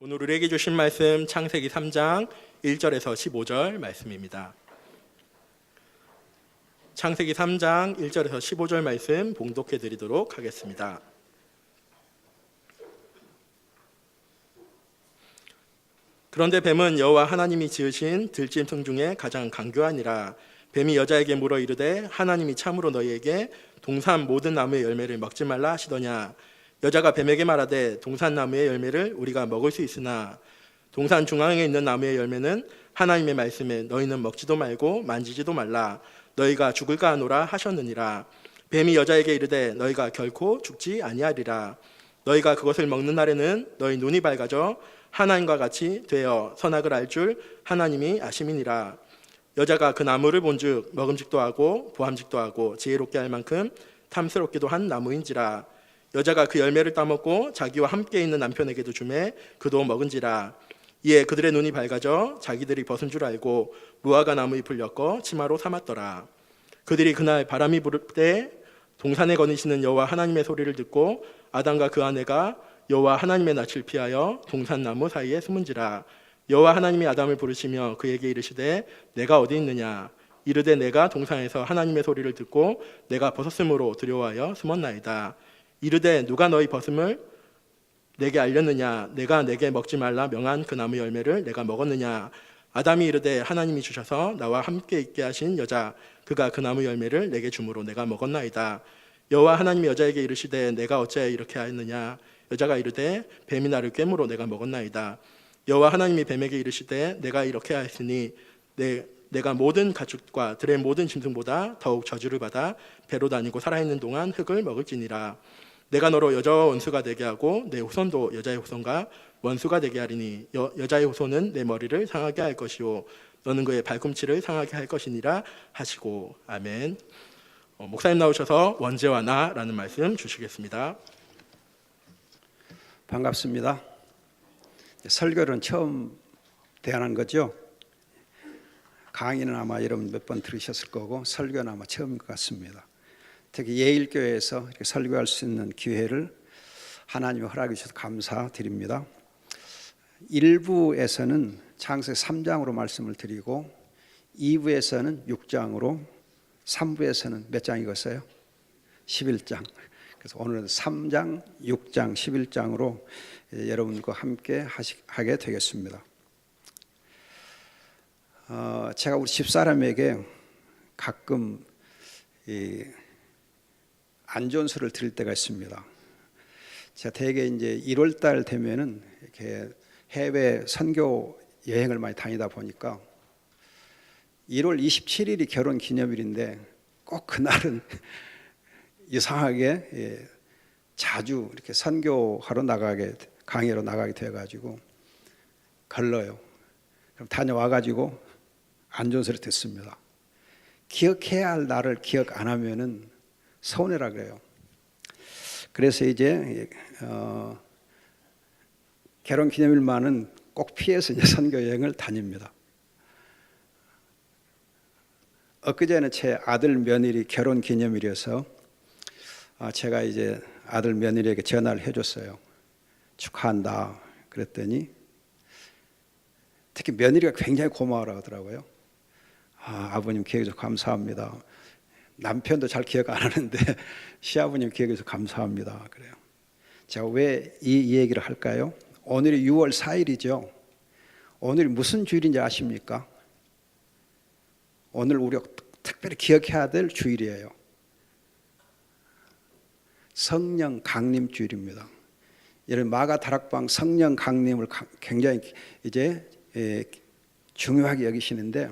오늘 우리에게 주신 말씀 창세기 3장 1절에서 15절 말씀입니다. 창세기 3장 1절에서 15절 말씀 봉독해 드리도록 하겠습니다. 그런데 뱀은 여호와 하나님이 지으신 들짐승 중에 가장 강교하니라. 뱀이 여자에게 물어 이르되 하나님이 참으로 너희에게 동산 모든 나무의 열매를 먹지 말라 하시더냐. 여자가 뱀에게 말하되 동산 나무의 열매를 우리가 먹을 수 있으나 동산 중앙에 있는 나무의 열매는 하나님의 말씀에 너희는 먹지도 말고 만지지도 말라. 너희가 죽을까 하노라 하셨느니라. 뱀이 여자에게 이르되 너희가 결코 죽지 아니하리라. 너희가 그것을 먹는 날에는 너희 눈이 밝아져 하나님과 같이 되어 선악을 알 줄 하나님이 아심이니라. 여자가 그 나무를 본즉 먹음직도 하고 보암직도 하고 지혜롭게 할 만큼 탐스럽기도 한 나무인지라. 여자가 그 열매를 따먹고 자기와 함께 있는 남편에게도 주매 그도 먹은지라. 이에 그들의 눈이 밝아져 자기들이 벗은 줄 알고 무화과 나무 잎을 엮어 치마로 삼았더라. 그들이 그날 바람이 불을 때 동산에 거니시는 여호와 하나님의 소리를 듣고 아담과 그 아내가 여호와 하나님의 낯을 피하여 동산 나무 사이에 숨은지라. 여호와 하나님이 아담을 부르시며 그에게 이르시되 내가 어디 있느냐. 이르되 내가 동산에서 하나님의 소리를 듣고 내가 벗었으므로 두려워하여 숨었나이다. 이르되 누가 너희 벗음을 내게 알렸느냐. 내가 내게 먹지 말라 명한 그 나무 열매를 내가 먹었느냐. 아담이 이르되 하나님이 주셔서 나와 함께 있게 하신 여자 그가 그 나무 열매를 내게 주므로 내가 먹었나이다. 여호와 하나님이 여자에게 이르시되 내가 어찌하여 이렇게 하였느냐. 여자가 이르되 뱀이 나를 꿰므로 내가 먹었나이다. 여호와 하나님이 뱀에게 이르시되 내가 이렇게 하였으니 내가 모든 가축과 들의 모든 짐승보다 더욱 저주를 받아 배로 다니고 살아있는 동안 흙을 먹을지니라. 내가 너로 여자와 원수가 되게 하고 내 후손도 여자의 후손과 원수가 되게 하리니 여자의 후손은 내 머리를 상하게 할 것이요 너는 그의 발꿈치를 상하게 할 것이니라 하시고. 아멘. 목사님 나오셔서 원죄와 나라는 말씀 주시겠습니다. 반갑습니다. 설교는 처음 대하는 거죠. 강의는 아마 여러분 몇 번 들으셨을 거고 설교는 아마 처음인 것 같습니다. 특히 예일교회에서 이렇게 설교할 수 있는 기회를 하나님이 허락해 주셔서 감사드립니다. 1부에서는 창세기 3장으로 말씀을 드리고 2부에서는 6장으로 3부에서는 몇 장 읽었어요? 11장. 그래서 오늘은 3장, 6장, 11장으로 여러분과 함께 하게 되겠습니다. 제가 우리 집사람에게 가끔 안전수를 드릴 때가 있습니다. 제가 대개 이제 1월 달 되면은 이렇게 해외 선교 여행을 많이 다니다 보니까 1월 27일이 결혼 기념일인데 꼭 그날은 이상하게 자주 이렇게 선교하러 강의로 나가게 돼가지고 걸러요. 그럼 다녀와가지고 안전소리 듣습니다. 기억해야 할 날을 기억 안 하면은 서운해라 그래요. 그래서 이제 결혼 기념일만은 꼭 피해서 이제 선교 여행을 다닙니다. 엊그제는 제 아들 며느리 결혼 기념일이어서 제가 이제 아들 며느리에게 전화를 해줬어요. 축하한다 그랬더니 특히 며느리가 굉장히 고마워라 하더라고요. 아버님 기억해줘서 감사합니다. 남편도 잘 기억 안 하는데 시아버님 기억해줘서 감사합니다 그래요. 제가 왜 이 얘기를 할까요? 오늘이 6월 4일이죠. 오늘이 무슨 주일인지 아십니까? 오늘 우리가 특별히 기억해야 될 주일이에요. 성령 강림 주일입니다. 여러분 마가 다락방 성령 강림을 굉장히 이제 중요하게 여기시는데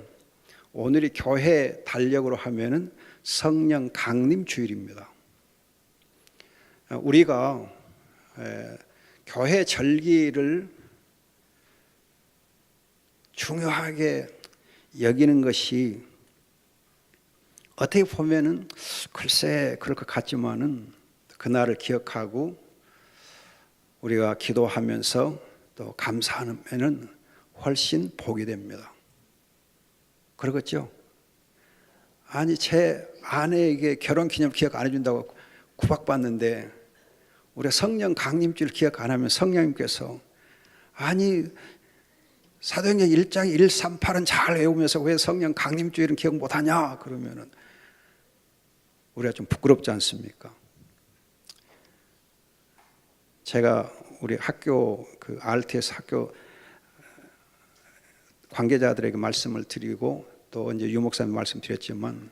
오늘이 교회 달력으로 하면은 성령 강림 주일입니다. 우리가 교회 절기를 중요하게 여기는 것이 어떻게 보면은 글쎄 그럴 것 같지만은 그날을 기억하고 우리가 기도하면서 또 감사하면은 훨씬 복이 됩니다. 그러겠죠? 아니 제 아내에게 결혼기념 기억 안 해준다고 구박받는데 우리가 성령 강림주일 기억 안 하면 성령님께서 아니 사도행전 1장 1, 3, 8은 잘 외우면서 왜 성령 강림주일은 기억 못하냐 그러면은 우리가 좀 부끄럽지 않습니까? 제가 우리 학교 그 RTS 학교 관계자들에게 말씀을 드리고 또 이제 유 목사님 말씀드렸지만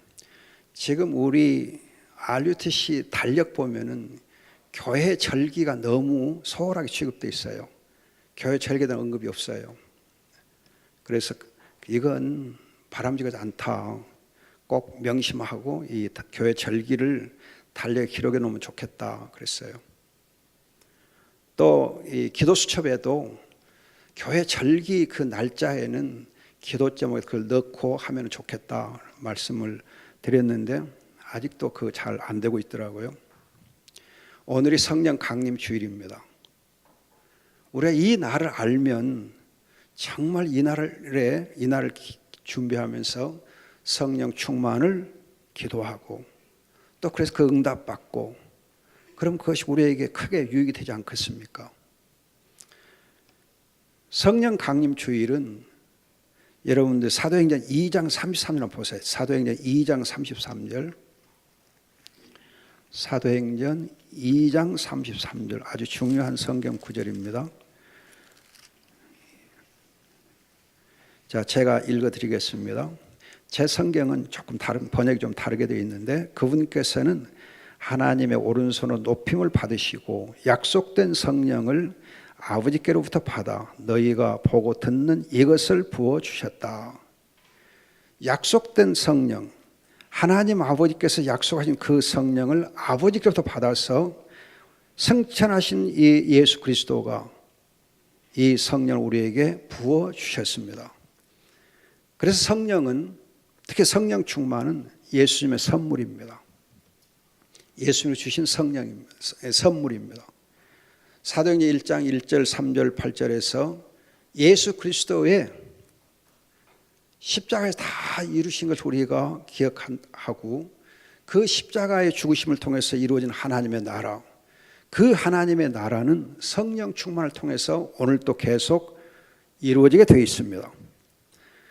지금 우리 RUTC 달력 보면은 교회 절기가 너무 소홀하게 취급되어 있어요. 교회 절기에 대한 언급이 없어요. 그래서 이건 바람직하지 않다. 꼭 명심하고 이 교회 절기를 달력에 기록해 놓으면 좋겠다 그랬어요. 또 이 기도 수첩에도 교회 절기 그 날짜에는 기도 제목에 그걸 넣고 하면 좋겠다 말씀을 드렸는데 아직도 그 잘 안 되고 있더라고요. 오늘이 성령 강림 주일입니다. 우리가 이 날을 알면 정말 이 날을 준비하면서 성령 충만을 기도하고 또 그래서 그 응답 받고 그럼 그것이 우리에게 크게 유익이 되지 않겠습니까? 성령 강림 주일은 여러분들 사도행전 2장 33절 보세요. 사도행전 2장 33절. 사도행전 2장 33절 아주 중요한 성경 구절입니다. 자, 제가 읽어드리겠습니다. 제 성경은 조금 다른 번역이 좀 다르게 되어 있는데 그분께서는 하나님의 오른손으로 높임을 받으시고 약속된 성령을 아버지께로부터 받아 너희가 보고 듣는 이것을 부어주셨다. 약속된 성령, 하나님 아버지께서 약속하신 그 성령을 아버지께로부터 받아서 승천하신 이 예수 그리스도가 이 성령을 우리에게 부어주셨습니다. 그래서 성령은 특히 성령 충만은 예수님의 선물입니다. 예수님이 주신 성령입니다. 선물입니다. 사도행전 1장 1절 3절 8절에서 예수 그리스도의 십자가에서 다 이루신 것을 우리가 기억하고 그 십자가의 죽으심을 통해서 이루어진 하나님의 나라, 그 하나님의 나라는 성령 충만을 통해서 오늘도 계속 이루어지게 되어 있습니다.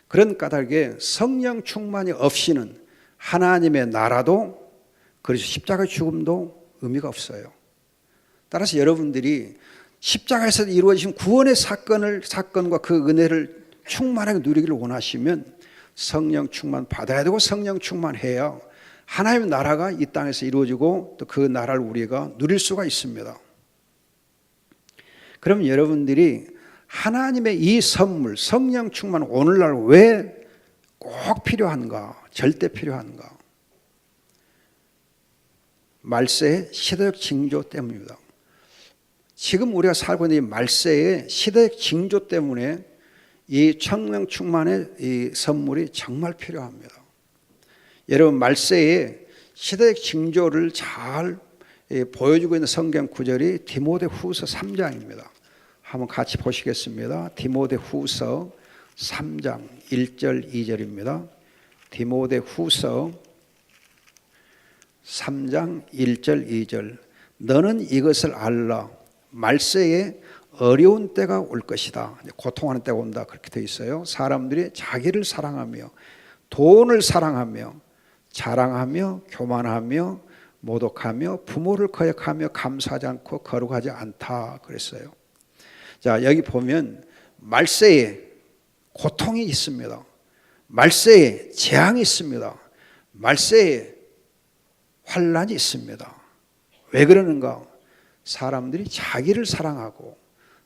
그런 까닭에 성령 충만이 없이는 하나님의 나라도 그래서 십자가의 죽음도 의미가 없어요. 따라서 여러분들이 십자가에서 이루어진 구원의 사건과 그 은혜를 충만하게 누리기를 원하시면 성령 충만 받아야 되고 성령 충만해야 하나님의 나라가 이 땅에서 이루어지고 또 그 나라를 우리가 누릴 수가 있습니다. 그럼 여러분들이 하나님의 이 선물 성령 충만 오늘날 왜 꼭 필요한가? 절대 필요한가? 말세의 시대적 징조 때문입니다. 지금 우리가 살고 있는 이 말세의 시대적 징조 때문에 이 성령 충만의 이 선물이 정말 필요합니다. 여러분 말세의 시대적 징조를 잘 보여주고 있는 성경 구절이 디모데후서 3장입니다. 한번 같이 보시겠습니다. 디모데후서 3장 1절 2절입니다. 디모데후서 3장 1절 2절. 너는 이것을 알라. 말세에 어려운 때가 올 것이다. 고통하는 때가 온다. 그렇게 되어 있어요. 사람들이 자기를 사랑하며 돈을 사랑하며 자랑하며 교만하며 모독하며 부모를 거역하며 감사하지 않고 거룩하지 않다 그랬어요. 자, 여기 보면 말세에 고통이 있습니다. 말세에 재앙이 있습니다. 말세에 환란이 있습니다. 왜 그러는가? 사람들이 자기를 사랑하고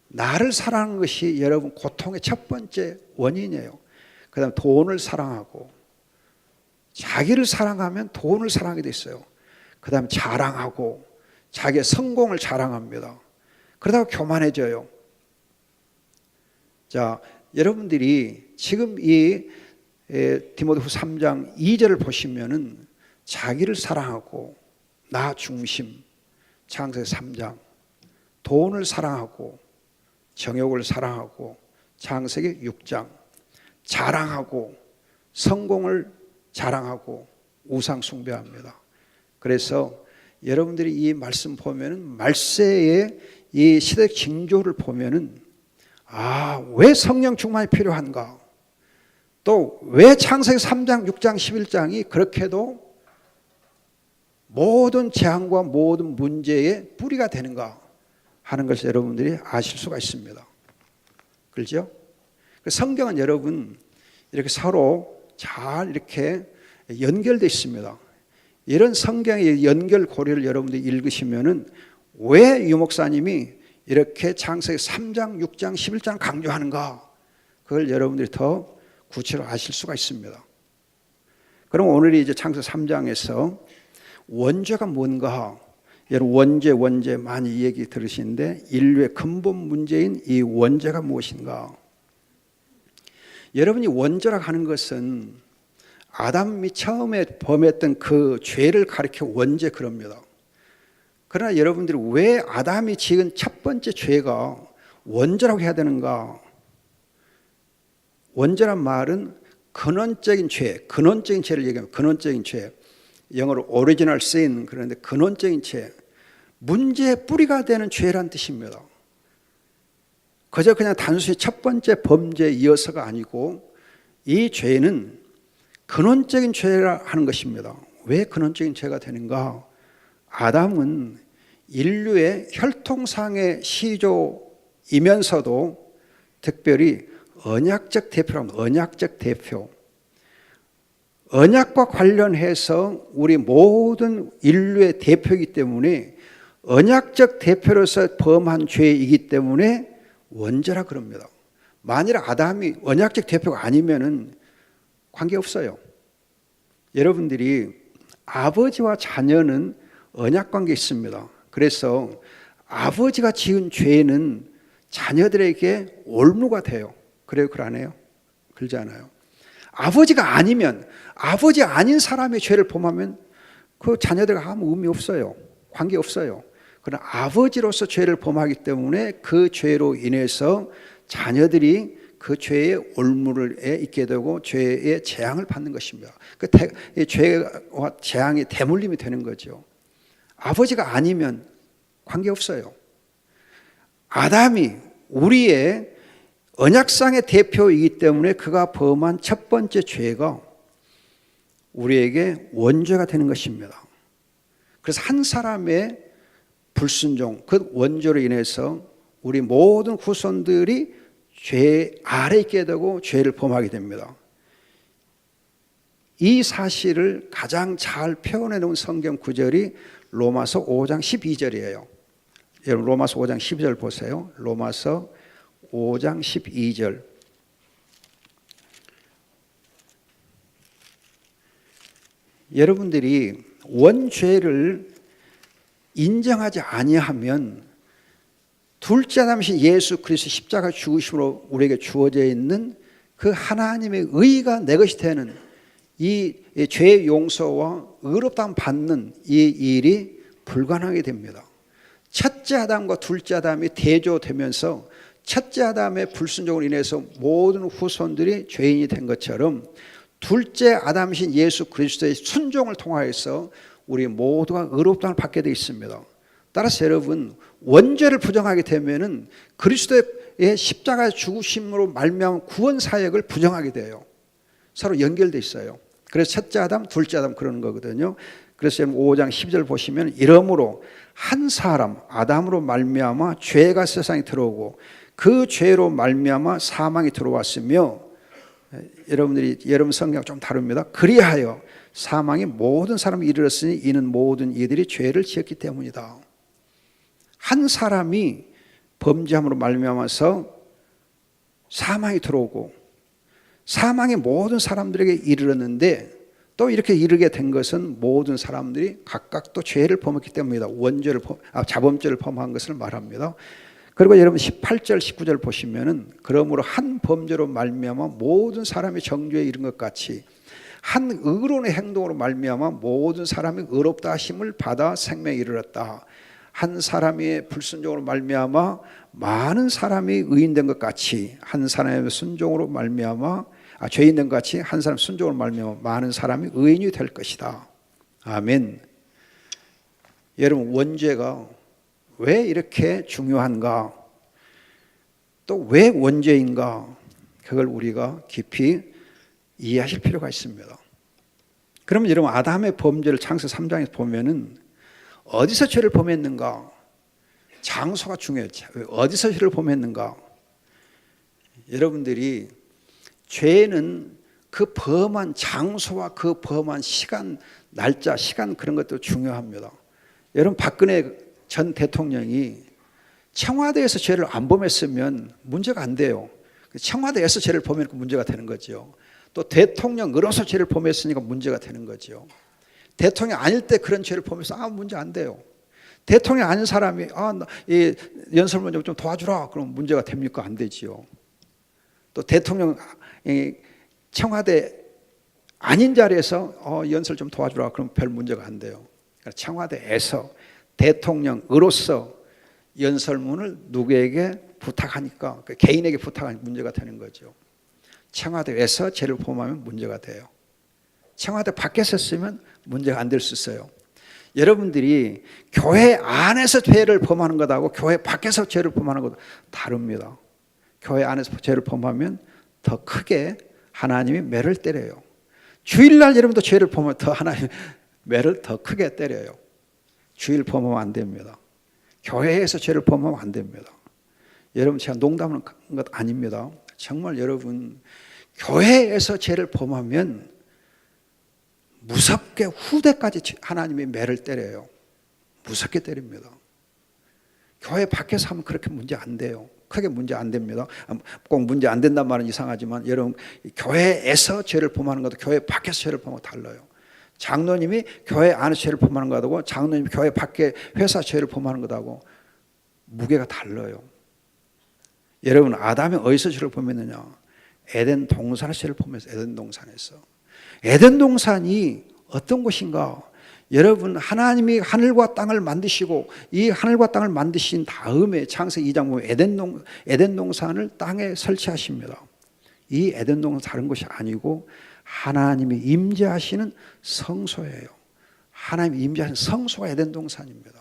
나를 사랑하는 것이 여러분 고통의 첫 번째 원인이에요. 그 다음에 돈을 사랑하고 자기를 사랑하면 돈을 사랑하게 돼 있어요. 그 다음에 자랑하고 자기의 성공을 자랑합니다. 그러다가 교만해져요. 자, 여러분들이 지금 이 디모데후서 3장 2절을 보시면은 자기를 사랑하고 나 중심, 창세기 3장 돈을 사랑하고 정욕을 사랑하고 창세기 6장 자랑하고 성공을 자랑하고 우상 숭배합니다. 그래서 여러분들이 이 말씀 보면은 말세의 이 시대 징조를 보면은 왜 성령 충만이 필요한가? 또 왜 창세기 3장, 6장, 11장이 그렇게도 모든 재앙과 모든 문제의 뿌리가 되는가 하는 것을 여러분들이 아실 수가 있습니다. 그렇죠? 성경은 여러분 이렇게 서로 잘 이렇게 연결되어 있습니다. 이런 성경의 연결 고리를 여러분들이 읽으시면은 왜 유목사님이 이렇게 창세기 3장, 6장, 11장 강조하는가? 그걸 여러분들이 더 구체로 아실 수가 있습니다. 그럼 오늘이 이제 창세기 3장에서 원죄가 뭔가? 여러분 원죄 많이 얘기 들으시는데 인류의 근본 문제인 이 원죄가 무엇인가? 여러분이 원죄라고 하는 것은 아담이 처음에 범했던 그 죄를 가리켜 원죄 그럽니다. 그러나 여러분들이 왜 아담이 지은 첫 번째 죄가 원죄라고 해야 되는가? 원죄란 말은 근원적인 죄를 얘기하면 근원적인 죄, 영어로 original sin, 그런데 근원적인 죄, 문제의 뿌리가 되는 죄란 뜻입니다. 그저 그냥 단순히 첫 번째 범죄에 이어서가 아니고 이 죄는 근원적인 죄라 하는 것입니다. 왜 근원적인 죄가 되는가? 아담은 인류의 혈통상의 시조이면서도 특별히 언약적 대표랍니다. 언약적 대표. 언약과 관련해서 우리 모든 인류의 대표이기 때문에 언약적 대표로서 범한 죄이기 때문에 원죄라 그럽니다. 만일 아담이 언약적 대표가 아니면은 관계없어요. 여러분들이 아버지와 자녀는 언약 관계 있습니다. 그래서 아버지가 지은 죄는 자녀들에게 올무가 돼요. 그래요? 그러네요? 그러지 않아요? 아버지가 아니면 아버지 아닌 사람의 죄를 범하면 그 자녀들과 아무 의미 없어요. 관계 없어요. 그러나 아버지로서 죄를 범하기 때문에 그 죄로 인해서 자녀들이 그 죄의 올무에 있게 되고 죄의 재앙을 받는 것입니다. 그 죄와 재앙이 대물림이 되는 거죠. 아버지가 아니면 관계없어요. 아담이 우리의 언약상의 대표이기 때문에 그가 범한 첫 번째 죄가 우리에게 원죄가 되는 것입니다. 그래서 한 사람의 불순종, 그 원죄로 인해서 우리 모든 후손들이 죄 아래 있게 되고 죄를 범하게 됩니다. 이 사실을 가장 잘 표현해 놓은 성경 구절이 로마서 5장 12절이에요. 여러분 로마서 5장 12절 보세요. 로마서 5장 12절. 여러분들이 원죄를 인정하지 아니하면 둘째 아담이신 예수 그리스도 십자가 죽으심으로 우리에게 주어져 있는 그 하나님의 의가 내 것이 되는 이 죄의 용서와 의롭다함 받는 이 일이 불가능하게 됩니다. 첫째 아담과 둘째 아담이 대조되면서 첫째 아담의 불순종으로 인해서 모든 후손들이 죄인이 된 것처럼 둘째 아담이신 예수 그리스도의 순종을 통하여서 우리 모두가 의롭다함을 받게 되어 있습니다. 따라서 여러분 원죄를 부정하게 되면은 그리스도의 십자가 죽으심으로 말미암은 구원 사역을 부정하게 돼요. 서로 연결돼 있어요. 그래서 첫째 아담, 둘째 아담 그러는 거거든요. 그래서 5장 12절 보시면 이러므로 한 사람 아담으로 말미암아 죄가 세상에 들어오고 그 죄로 말미암아 사망이 들어왔으며 여러분 성경 좀 다릅니다. 그리하여 사망이 모든 사람이 이르렀으니 이는 모든 이들이 죄를 지었기 때문이다. 한 사람이 범죄함으로 말미암아서 사망이 들어오고 사망이 모든 사람들에게 이르렀는데 또 이렇게 이르게 된 것은 모든 사람들이 각각 또 죄를 범했기 때문이다. 자범죄를 범한 것을 말합니다. 그리고 여러분 18절 19절 보시면은 그러므로 한 범죄로 말미암아 모든 사람이 정죄에 이른 것 같이 한 의로운의 행동으로 말미암아 모든 사람이 의롭다 하심을 받아 생명에 이르렀다. 한 사람의 불순종으로 말미암아 많은 사람이 의인된 것 같이 한 사람의 순종으로 말미암아 죄인된 것 같이 한 사람 순종으로 말미암아 많은 사람이 의인이 될 것이다. 아멘. 여러분 원죄가 왜 이렇게 중요한가? 또 왜 원죄인가? 그걸 우리가 깊이 이해하실 필요가 있습니다. 그러면 여러분 아담의 범죄를 창세기 3장에서 보면은 어디서 죄를 범했는가? 장소가 중요했죠. 어디서 죄를 범했는가? 여러분들이 죄는 그 범한 장소와 그 범한 시간, 날짜, 시간 그런 것도 중요합니다. 여러분 박근혜 전 대통령이 청와대에서 죄를 안 범했으면 문제가 안 돼요. 청와대에서 죄를 범했고 문제가 되는 거죠. 또 대통령으로서 죄를 범했으니까 문제가 되는 거죠. 대통령 아닐 때 그런 죄를 범해서 문제 안 돼요. 대통령 아닌 사람이 이 연설문 좀 도와주라 그러면 문제가 됩니까? 안 되지요. 또 대통령 청와대 아닌 자리에서 연설 좀 도와주라 그러면 별 문제가 안 돼요. 그러니까 청와대에서 대통령으로서 연설문을 누구에게 부탁하니까 개인에게 부탁하니까 문제가 되는 거죠. 청와대에서 죄를 범하면 문제가 돼요. 청와대 밖에서 쓰면 문제가 안 될 수 있어요. 여러분들이 교회 안에서 죄를 범하는 것하고 교회 밖에서 죄를 범하는 것도 다릅니다. 교회 안에서 죄를 범하면 더 크게 하나님이 매를 때려요. 주일날 여러분도 죄를 범하면 더 하나님이 매를 더 크게 때려요. 주일 범하면 안 됩니다. 교회에서 죄를 범하면 안 됩니다. 여러분 제가 농담하는 것 아닙니다. 정말 여러분 교회에서 죄를 범하면 무섭게 후대까지 하나님이 매를 때려요. 무섭게 때립니다. 교회 밖에서 하면 그렇게 문제 안 돼요. 크게 문제 안 됩니다. 꼭 문제 안 된단 말은 이상하지만 여러분 교회에서 죄를 범하는 것도 교회 밖에서 죄를 범하고 달라요. 장로님이 교회 안에서 죄를 범하는 것하고 장로님이 교회 밖에 회사 죄를 범하는 것하고 무게가 달라요. 여러분 아담이 어디서 죄를 범했느냐? 에덴 동산에서 죄를 범했어요. 에덴 동산에서. 에덴 동산이 어떤 곳인가? 여러분 하나님이 하늘과 땅을 만드시고 이 하늘과 땅을 만드신 다음에 창세기 2장 보면 에덴 동산을 땅에 설치하십니다. 이 에덴 동산 다른 것이 아니고 하나님이 임재하시는 성소예요. 하나님이 임재하시는 성소가 에덴 동산입니다.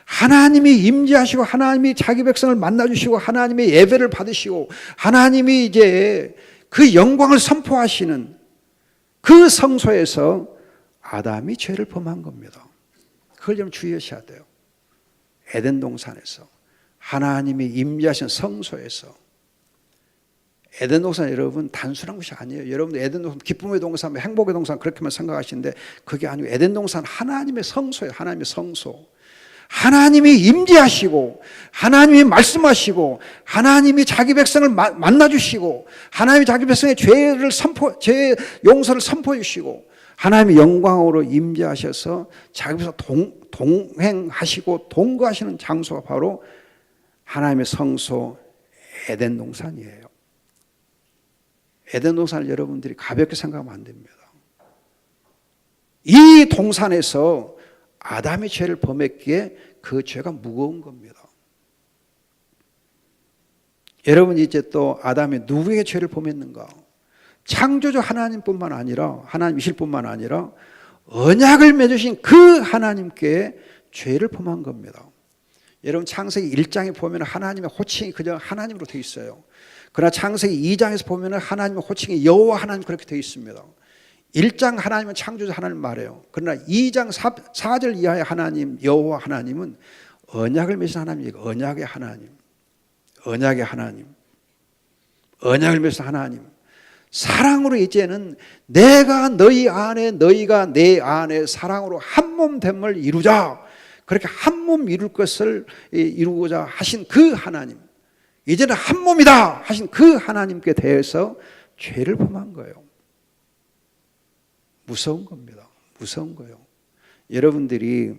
하나님이 임재하시고 하나님이 자기 백성을 만나주시고 하나님의 예배를 받으시고 하나님이 이제 그 영광을 선포하시는 그 성소에서 아담이 죄를 범한 겁니다. 그걸 좀 주의하셔야 돼요. 에덴 동산에서 하나님이 임재하신 성소에서. 에덴 동산 여러분 단순한 것이 아니에요. 여러분들 에덴 동산 기쁨의 동산, 행복의 동산 그렇게만 생각하시는데 그게 아니고 에덴 동산 하나님의 성소예요. 하나님의 성소. 하나님이 임재하시고 하나님이 말씀하시고 하나님이 자기 백성을 만나주시고 하나님이 자기 백성의 죄 용서를 선포해 주시고 하나님이 영광으로 임재하셔서 자기 백성 동행하시고 동거하시는 장소가 바로 하나님의 성소 에덴 동산이에요. 에덴 동산을 여러분들이 가볍게 생각하면 안 됩니다. 이 동산에서 아담이 죄를 범했기에 그 죄가 무거운 겁니다. 여러분 이제 또 아담이 누구에게 죄를 범했는가? 창조주 하나님뿐만 아니라 하나님이실 뿐만 아니라 언약을 맺으신 그 하나님께 죄를 범한 겁니다. 여러분 창세기 1장에 보면 하나님의 호칭이 그저 하나님으로 되어 있어요. 그러나 창세기 2장에서 보면 하나님의 호칭이 여호와 하나님 그렇게 되어 있습니다. 1장 하나님은 창조주 하나님 말해요. 그러나 2장 4절 이하의 하나님 여호와 하나님은 언약을 맺으신 하나님이에요. 언약의 하나님. 언약의 하나님. 언약을 맺으신 하나님. 사랑으로 이제는 내가 너희 안에 너희가 내 안에 사랑으로 한 몸 됨을 이루자. 그렇게 한 몸 이룰 것을 이루고자 하신 그 하나님. 이제는 한 몸이다 하신 그 하나님께 대해서 죄를 범한 거예요. 무서운 겁니다. 무서운 거예요. 여러분들이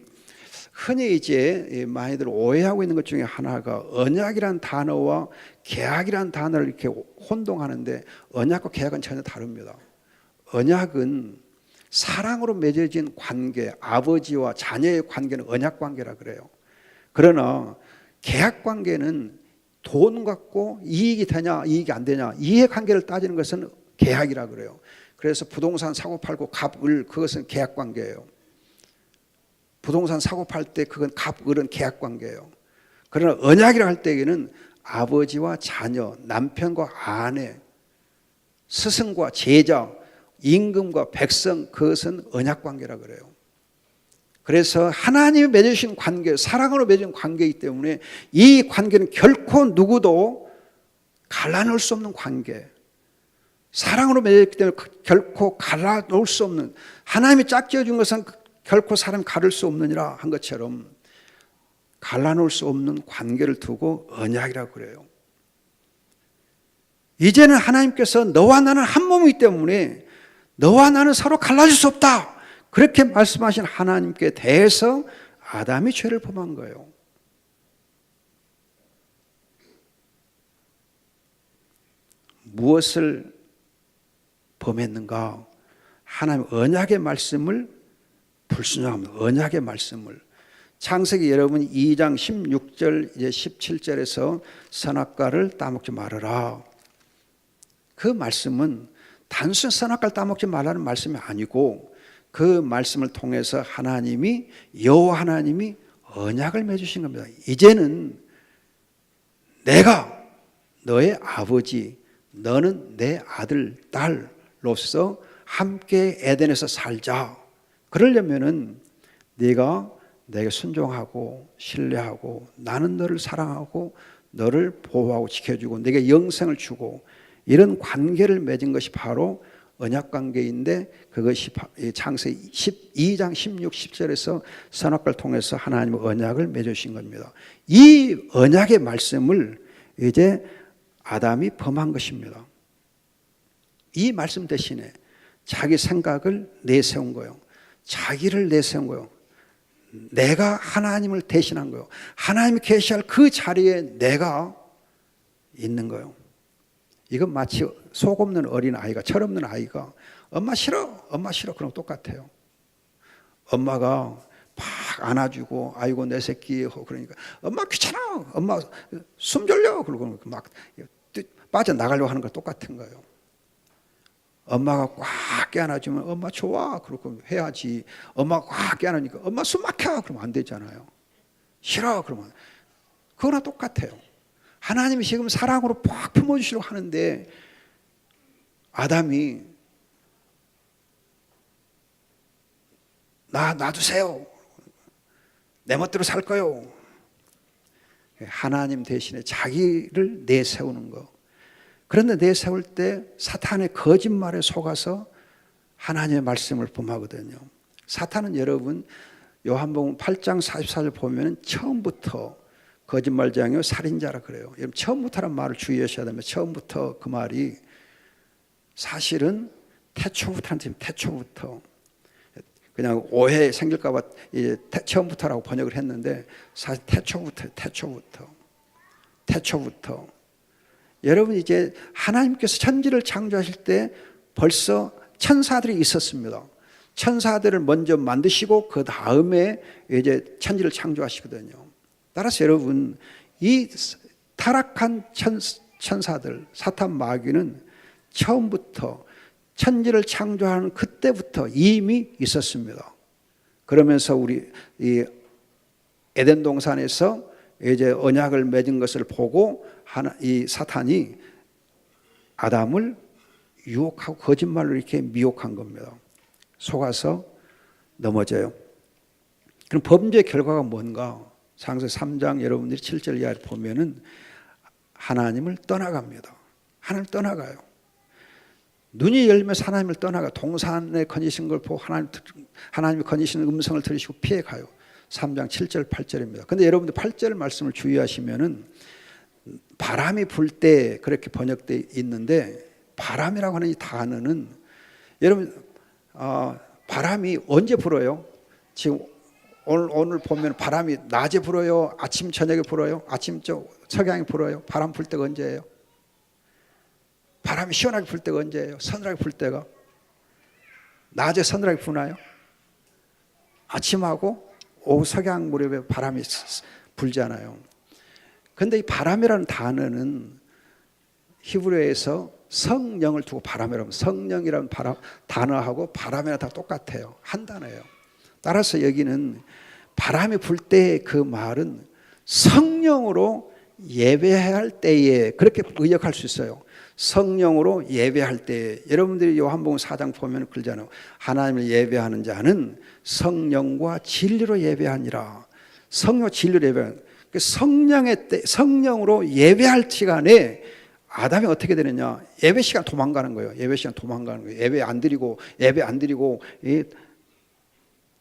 흔히 이제 많이들 오해하고 있는 것 중에 하나가 언약이란 단어와 계약이란 단어를 이렇게 혼동하는데 언약과 계약은 전혀 다릅니다. 언약은 사랑으로 맺어진 관계, 아버지와 자녀의 관계는 언약 관계라 그래요. 그러나 계약 관계는 돈 갖고 이익이 되냐 이익이 안 되냐 이해 관계를 따지는 것은 계약이라 그래요. 그래서 부동산 사고 팔고 갑을 그것은 계약 관계예요. 부동산 사고 팔 때 그건 갑을은 계약 관계예요. 그러나 언약이라 할 때에는 아버지와 자녀, 남편과 아내, 스승과 제자, 임금과 백성, 그것은 언약관계라 그래요. 그래서 하나님이 맺으신 관계, 사랑으로 맺은 관계이기 때문에 이 관계는 결코 누구도 갈라놓을 수 없는 관계, 사랑으로 맺었기 때문에 결코 갈라놓을 수 없는, 하나님이 짝지어준 것은 결코 사람이 가를 수 없느니라 한 것처럼 갈라놓을 수 없는 관계를 두고 언약이라고 그래요. 이제는 하나님께서 너와 나는 한 몸이기 때문에 너와 나는 서로 갈라질 수 없다, 그렇게 말씀하신 하나님께 대해서 아담이 죄를 범한 거예요. 무엇을 범했는가? 하나님 언약의 말씀을 불순종합니다. 언약의 말씀을. 창세기 여러분 2장 16절 이제 17절에서 선악과를 따먹지 말아라. 그 말씀은 단순 선악과를 따먹지 말라는 말씀이 아니고 그 말씀을 통해서 하나님이, 여호와 하나님이 언약을 맺으신 겁니다. 이제는 내가 너의 아버지, 너는 내 아들, 딸로서 함께 에덴에서 살자. 그러려면은 네가 내게 순종하고 신뢰하고 나는 너를 사랑하고 너를 보호하고 지켜주고 내게 영생을 주고 이런 관계를 맺은 것이 바로 언약관계인데, 그것이 창세기 12장 16, 17절에서 선악과를 통해서 하나님의 언약을 맺으신 겁니다. 이 언약의 말씀을 이제 아담이 범한 것입니다. 이 말씀 대신에 자기 생각을 내세운 거예요. 자기를 내세운 거예요. 내가 하나님을 대신한 거예요. 하나님이 계시할 그 자리에 내가 있는 거예요. 이건 마치 속 없는 어린 아이가, 철없는 아이가 엄마 싫어, 엄마 싫어, 그럼 똑같아요. 엄마가 막 안아주고 아이고 내 새끼 그러니까 엄마 귀찮아, 엄마 숨 졸려, 그러고 막 빠져나가려고 하는 거 똑같은 거예요. 엄마가 꽉 껴안아주면 엄마 좋아, 그러고 해야지. 엄마가 꽉 껴안으니까 엄마 숨 막혀, 그러면 안 되잖아요. 싫어, 그러면. 그거랑 똑같아요. 하나님이 지금 사랑으로 팍 품어주시려고 하는데 아담이 놔두세요, 내 멋대로 살 거요. 하나님 대신에 자기를 내세우는 거. 그런데 내세울 때 사탄의 거짓말에 속아서 하나님의 말씀을 범하거든요. 사탄은 여러분 요한복음 8장 44절 보면 처음부터 거짓말장이요 살인자라 그래요. 여러분 처음부터란 말을 주의하셔야 됩니다. 처음부터 그 말이 사실은 태초부터 그냥 오해 생길까 봐 처음부터라고 번역을 했는데 사실 태초부터 여러분 이제 하나님께서 천지를 창조하실 때 벌써 천사들이 있었습니다. 천사들을 먼저 만드시고 그 다음에 이제 천지를 창조하시거든요. 따라서 여러분 이 타락한 천사들, 사탄 마귀는 처음부터 천지를 창조하는 그때부터 이미 있었습니다. 그러면서 우리 이 에덴 동산에서 이제 언약을 맺은 것을 보고 이 사탄이 아담을 유혹하고 거짓말로 이렇게 미혹한 겁니다. 속아서 넘어져요. 그럼 범죄의 결과가 뭔가? 창세기 3장 여러분들이 7절 이하를 보면은 하나님을 떠나갑니다. 하나님을 떠나가요. 눈이 열면서 하나님을 떠나가. 동산에 거니신 걸 보고 하나님이 거니시는 음성을 들으시고 피해가요. 3장 7절 8절입니다. 근데 여러분들 8절 말씀을 주의하시면은 바람이 불 때 그렇게 번역되어 있는데, 바람이라고 하는 이 단어는 여러분 바람이 언제 불어요? 지금 오늘 보면 바람이 낮에 불어요? 아침 저녁에 불어요? 아침 석양이 불어요? 바람 불 때가 언제예요? 바람이 시원하게 불 때가 언제예요? 서늘하게 불 때가? 낮에 서늘하게 부나요? 아침하고 오후 석양 무렵에 바람이 불잖아요. 그런데 이 바람이라는 단어는 히브리어에서 성령을 두고 바람이라고 하면 성령이라는 단어하고 바람이랑 다 똑같아요. 한 단어예요. 따라서 여기는 바람이 불 때 그 말은 성령으로 예배할 때에 그렇게 의역할 수 있어요. 성령으로 예배할 때, 여러분들이 요한복음 4장 보면 그러잖아요. 하나님을 예배하는 자는 성령과 진리로 예배하니라. 성령 진리로 예배하는. 성령의 때, 성령으로 예배할 시간에 아담이 어떻게 되느냐? 예배 시간 도망가는 거예요. 예배 시간 도망가는 거예요. 예배 안 드리고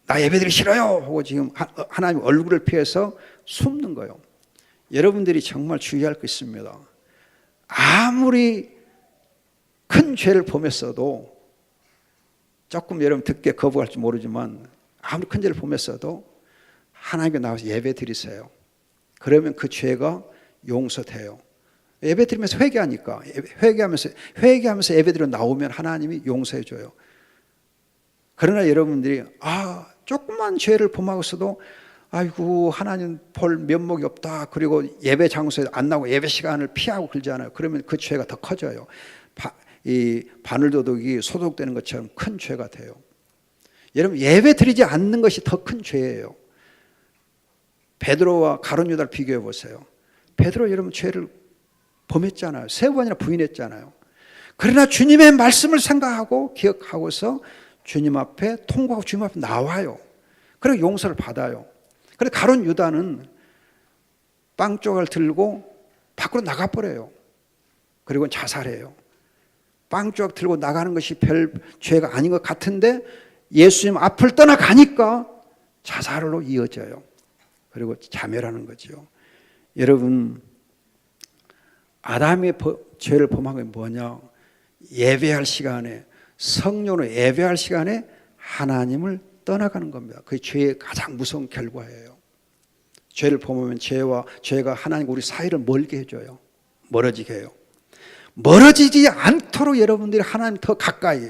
나 예배드리기 싫어요 하고 지금 하나님 얼굴을 피해서 숨는 거예요. 여러분들이 정말 주의할 거 있습니다. 아무리 큰 죄를 범했어도, 조금 여러분 듣게 거부할지 모르지만 아무리 큰 죄를 범했어도 하나님께 나와서 예배 드리세요. 그러면 그 죄가 용서돼요. 예배 드리면서 회개하니까, 회개하면서 예배 드리러 나오면 하나님이 용서해 줘요. 그러나 여러분들이 조금만 죄를 범하고서도 아이고 하나님 볼 면목이 없다, 그리고 예배 장소에 안 나오고 예배 시간을 피하고 그러잖아요. 그러면 그 죄가 더 커져요. 이 바늘도둑이 소독되는 것처럼 큰 죄가 돼요. 여러분, 예배 드리지 않는 것이 더 큰 죄예요. 베드로와 가룟 유다를 비교해 보세요. 베드로 여러분 죄를 범했잖아요. 3번이나 부인했잖아요. 그러나 주님의 말씀을 생각하고 기억하고서 주님 앞에 통과하고 주님 앞에 나와요. 그리고 용서를 받아요. 그런데 가룟 유다는 빵 조각을 들고 밖으로 나가버려요. 그리고 자살해요. 빵 조각 들고 나가는 것이 별 죄가 아닌 것 같은데 예수님 앞을 떠나가니까 자살로 이어져요. 그리고 자멸하는 거죠. 여러분, 아담의 죄를 범한 게 뭐냐? 예배할 시간에, 성령으로 예배할 시간에 하나님을 떠나가는 겁니다. 그게 죄의 가장 무서운 결과예요. 죄를 범하면 죄가 하나님과 우리 사이를 멀게 해줘요. 멀어지게 해요. 멀어지지 않도록 여러분들이 하나님 더 가까이,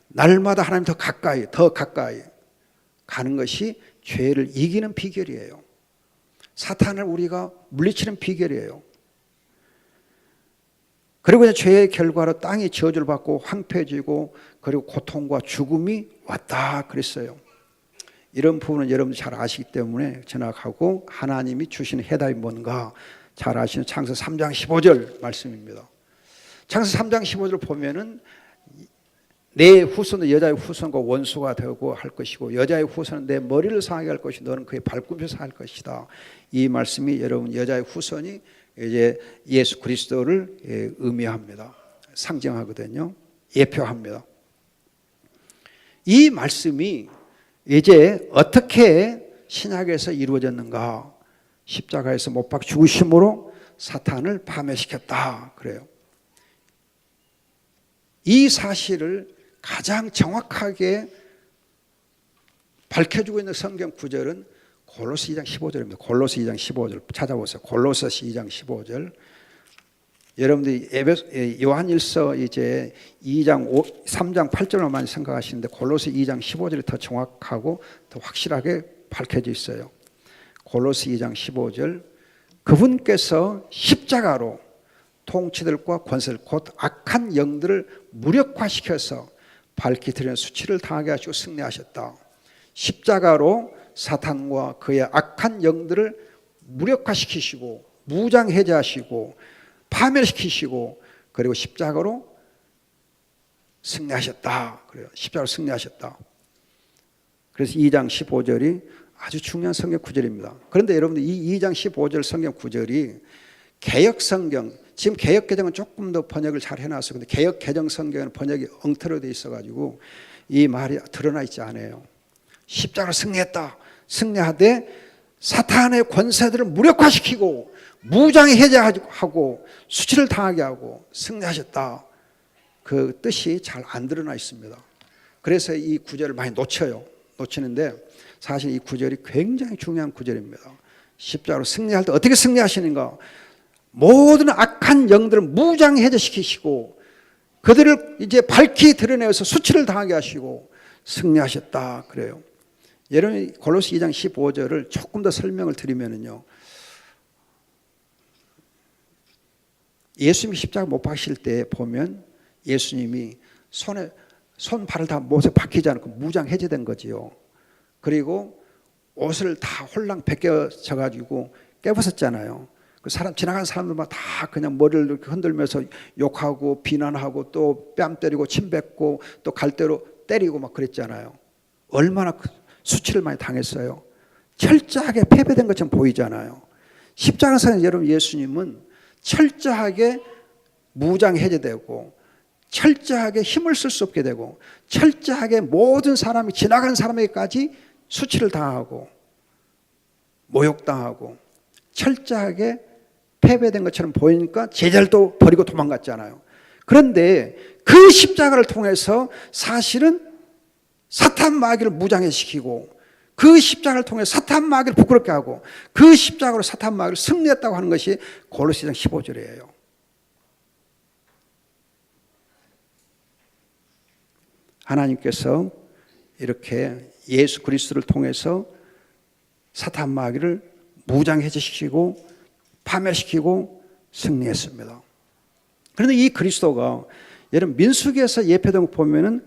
날마다 하나님 더 가까이 가는 것이 죄를 이기는 비결이에요. 사탄을 우리가 물리치는 비결이에요. 그리고 이제 죄의 결과로 땅이 저주를 받고 황폐해지고 그리고 고통과 죽음이 왔다 그랬어요. 이런 부분은 여러분들 잘 아시기 때문에 지나가고, 하나님이 주시는 해답이 뭔가 잘 아시는 창세 3장 15절 말씀입니다. 창세 3장 15절 보면은 내 후손은 여자의 후손과 원수가 되고 할 것이고, 여자의 후손은 내 머리를 상하게 할 것이고 너는 그의 발꿈치를 상할 것이다. 이 말씀이 여러분 여자의 후손이 이제 예수 그리스도를 의미합니다. 상징하거든요. 예표합니다. 이 말씀이 이제 어떻게 신약에서 이루어졌는가? 십자가에서 못 박혀 죽으심으로 사탄을 파멸시켰다 그래요. 이 사실을 가장 정확하게 밝혀주고 있는 성경 구절은 골로새 2장 15절입니다. 골로새 2장 15절 찾아보세요. 골로새 2장 15절. 여러분들이 요한일서 이제 3장 8절만 많이 생각하시는데 골로새 2장 15절이 더 정확하고 더 확실하게 밝혀져 있어요. 골로새 2장 15절. 그분께서 십자가로 통치들과 권세들 곧 악한 영들을 무력화시켜서 밝히 드리는 수치를 당하게 하시고 승리하셨다. 십자가로 사탄과 그의 악한 영들을 무력화시키시고 무장해제하시고 파멸시키시고 그리고 십자가로 승리하셨다. 그래요. 십자가로 승리하셨다. 그래서 2장 15절이 아주 중요한 성경 구절입니다. 그런데 여러분들 이 2장 15절 성경 구절이 개역 성경, 지금 개역 개정은 조금 더 번역을 잘 해놨어요. 근데 개역 개정 성경은 번역이 엉터로 돼 있어가지고 이 말이 드러나 있지 않아요. 십자가로 승리했다. 승리하되 사탄의 권세들을 무력화시키고 무장에 해제하고 수치를 당하게 하고 승리하셨다. 그 뜻이 잘 안 드러나 있습니다. 그래서 이 구절을 많이 놓치는데 사실 이 구절이 굉장히 중요한 구절입니다. 십자가로 승리할 때 어떻게 승리하시는가? 모든 악한 영들을 무장해제시키시고 그들을 이제 밝히 드러내서 수치를 당하게 하시고 승리하셨다 그래요. 여러분 골로새 2장 15절을 조금 더 설명을 드리면요, 예수님이 십자가 못 박히실 때 보면 예수님이 손 발을 다 못에 박히지 않고 무장 해제된 거지요. 그리고 옷을 다 홀랑 벗겨져 가지고 깨벗었잖아요. 그 사람 지나가는 사람들만 다 그냥 머리를 이렇게 흔들면서 욕하고 비난하고 또 뺨 때리고 침 뱉고 또 갈대로 때리고 막 그랬잖아요. 얼마나 수치를 많이 당했어요. 철저하게 패배된 것처럼 보이잖아요. 십자가에서 여러분 예수님은 철저하게 무장 해제되고 철저하게 힘을 쓸 수 없게 되고 철저하게 모든 사람이 지나가는 사람에게까지 수치를 당하고 모욕당하고 철저하게 패배된 것처럼 보이니까 제자들도 버리고 도망갔잖아요. 그런데 그 십자가를 통해서 사실은 사탄 마귀를 무장해시키고 그 십자가를 통해 사탄 마귀를 부끄럽게 하고 그 십자가로 사탄 마귀를 승리했다고 하는 것이 골로새서 15절이에요. 하나님께서 이렇게 예수 그리스도를 통해서 사탄 마귀를 무장해제시키고 파멸시키고 승리했습니다. 그런데 이 그리스도가 여러분 민수기에서 예표된 거 보면은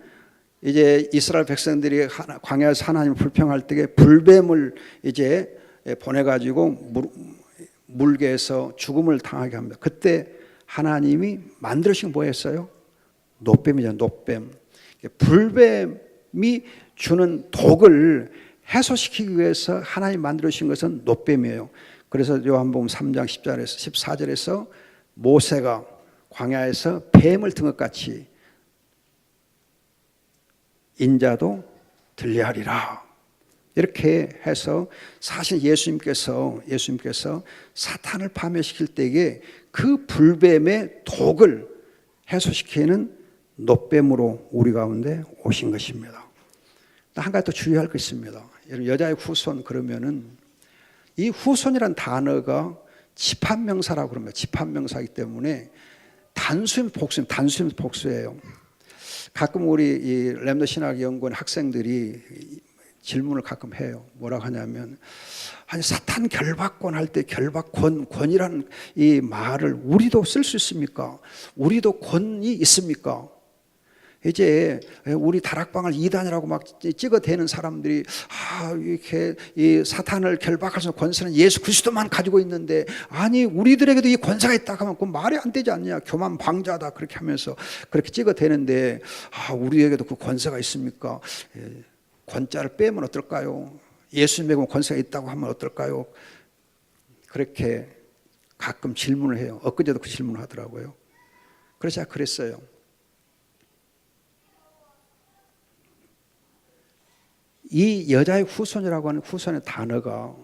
이제 이스라엘 백성들이 광야에서 하나님을 불평할 때에 불뱀을 이제 보내가지고 물개에서 죽음을 당하게 합니다. 그때 하나님이 만들으신 뭐였어요? 놋뱀이잖아요. 놋뱀. 불뱀이 주는 독을 해소시키기 위해서 하나님 만들으신 것은 놋뱀이에요. 그래서 요한복음 3장 10절에서 14절에서 모세가 광야에서 뱀을 든 것 같이 인자도 들려하리라. 이렇게 해서 사실 예수님께서 사탄을 파멸시킬 때에 그 불뱀의 독을 해소시키는 놋뱀으로 우리 가운데 오신 것입니다. 한 가지 더 주의할 것 있습니다. 여자의 후손 그러면은 이 후손이란 단어가 집합명사라고 그럽니다. 집합명사이기 때문에 단수면 복수예요. 가끔 우리 이 렘너 신학연구원 학생들이 질문을 가끔 해요. 뭐라고 하냐면 아니 사탄 결박권 할 때 결박권이라는 이 말을 우리도 쓸 수 있습니까? 우리도 권이 있습니까? 이제 우리 다락방을 이단이라고 막 찍어대는 사람들이 이렇게 이 사탄을 결박할 수 있는 권세는 예수 그리스도만 가지고 있는데 아니 우리들에게도 이 권세가 있다고 하면 그 말이 안 되지 않냐? 교만 방자다 그렇게 하면서 그렇게 찍어대는데 우리에게도 그 권세가 있습니까? 권자를 빼면 어떨까요? 예수님에게 권세가 있다고 하면 어떨까요? 그렇게 가끔 질문을 해요. 엊그제도 그 질문을 하더라고요. 그래서 제가 그랬어요. 이 여자의 후손이라고 하는 후손의 단어가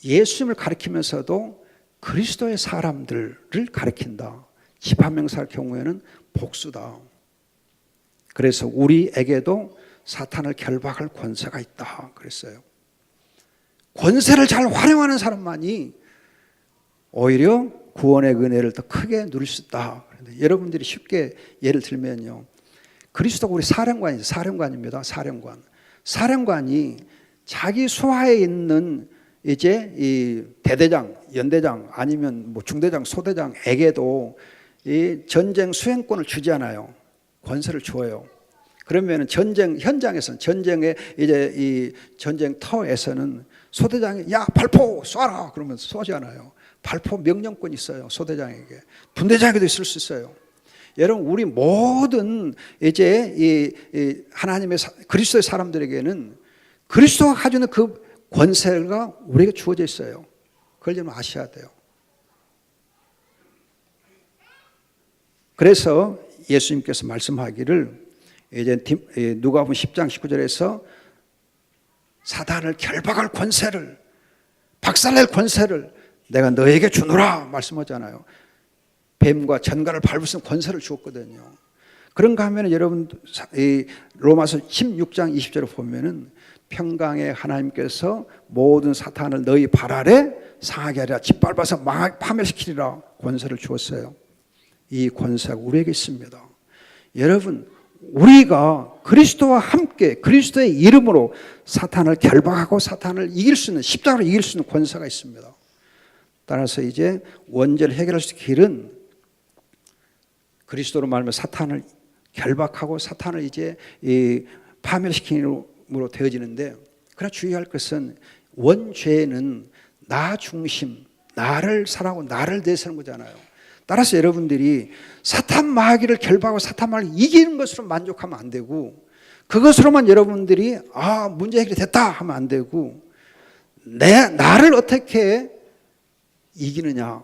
예수님을 가리키면서도 그리스도의 사람들을 가리킨다. 집합명사의 경우에는 복수다. 그래서 우리에게도 사탄을 결박할 권세가 있다. 그랬어요. 권세를 잘 활용하는 사람만이 오히려 구원의 은혜를 더 크게 누릴 수 있다. 그런데 여러분들이 쉽게 예를 들면요. 그리스도가 우리 사령관입니다. 사령관이 자기 수하에 있는 이제 이 대대장, 연대장 아니면 뭐 중대장, 소대장에게도 이 전쟁 수행권을 주지 않아요. 권세를 줘요. 그러면 전쟁 현장에서는 전쟁의 이제 이 전쟁터에서는 소대장이 야 발포 쏴라 그러면 쏘지 않아요. 발포 명령권이 있어요. 소대장에게 분대장에게도 있을 수 있어요. 여러분 우리 모든 이제 이 하나님의 그리스도의 사람들에게는 그리스도가 가지고 있는 그 권세가 우리에게 주어져 있어요. 그걸 좀 아셔야 돼요. 그래서 예수님께서 말씀하기를 이제 누가복음 10장 19절에서 사단을 결박할 권세를 박살낼 권세를 내가 너에게 주노라 말씀하잖아요. 뱀과 전갈을 밟을 수 있는 권세를 주었거든요. 그런가 하면 여러분 이 로마서 16장 20절을 보면은 평강의 하나님께서 모든 사탄을 너희 발 아래 상하게 하리라 짓밟아서 파멸시키리라 권세를 주었어요. 이 권세가 우리에게 있습니다. 여러분 우리가 그리스도와 함께 그리스도의 이름으로 사탄을 결박하고 사탄을 이길 수 있는 십자가로 이길 수 있는 권세가 있습니다. 따라서 이제 원죄를 해결할 수 있는 길은 그리스도로 말하면 사탄을 결박하고 사탄을 이제 파멸시키므로 되어지는데 그러나 주의할 것은 원죄는 나 중심, 나를 사랑하고 나를 내세우는 거잖아요. 따라서 여러분들이 사탄 마귀를 결박하고 사탄 마귀를 이기는 것으로 만족하면 안 되고, 그것으로만 여러분들이 문제 해결이 됐다 하면 안 되고, 나를 어떻게 이기느냐.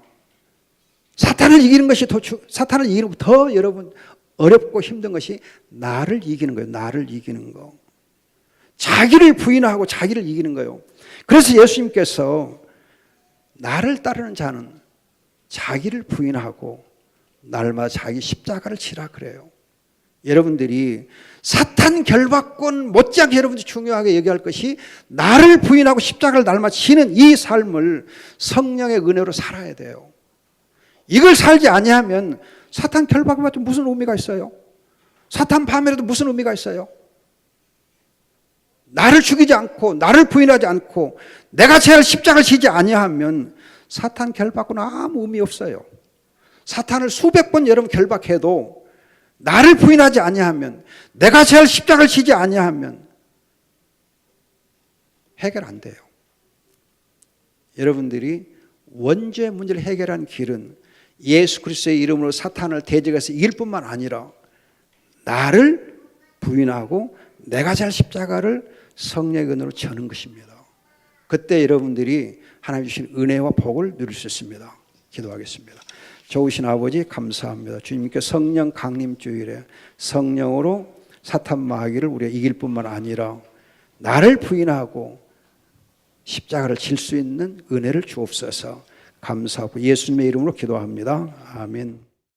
사탄을 이기는 것이 사탄을 이기는 더 여러분 어렵고 힘든 것이 나를 이기는 거예요. 나를 이기는 거. 자기를 부인하고 자기를 이기는 거예요. 그래서 예수님께서 나를 따르는 자는 자기를 부인하고 날마다 자기 십자가를 지라 그래요. 여러분들이 사탄 결박권 못지않게 여러분들이 중요하게 얘기할 것이 나를 부인하고 십자가를 날마다 지는 이 삶을 성령의 은혜로 살아야 돼요. 이걸 살지 아니하면 사탄 결박받도 무슨 의미가 있어요? 사탄 밤에라도 무슨 의미가 있어요? 나를 죽이지 않고 나를 부인하지 않고 내가 제 십자가를 지지 아니하면 사탄 결박은 아무 의미 없어요. 사탄을 수백 번 여러분 결박해도 나를 부인하지 아니하면 내가 제 십자가를 지지 아니하면 해결 안 돼요. 여러분들이 원죄 문제를 해결하는 길은 예수 그리스도의 이름으로 사탄을 대적해서 이길 뿐만 아니라 나를 부인하고 내가 잘 십자가를 성령의 은혜로 저는 것입니다. 그때 여러분들이 하나님 주신 은혜와 복을 누릴 수 있습니다. 기도하겠습니다. 좋으신 아버지 감사합니다. 주님께 성령 강림 주일에 성령으로 사탄 마귀를 우리가 이길 뿐만 아니라 나를 부인하고 십자가를 질 수 있는 은혜를 주옵소서. 감사하고 예수님의 이름으로 기도합니다. 아멘.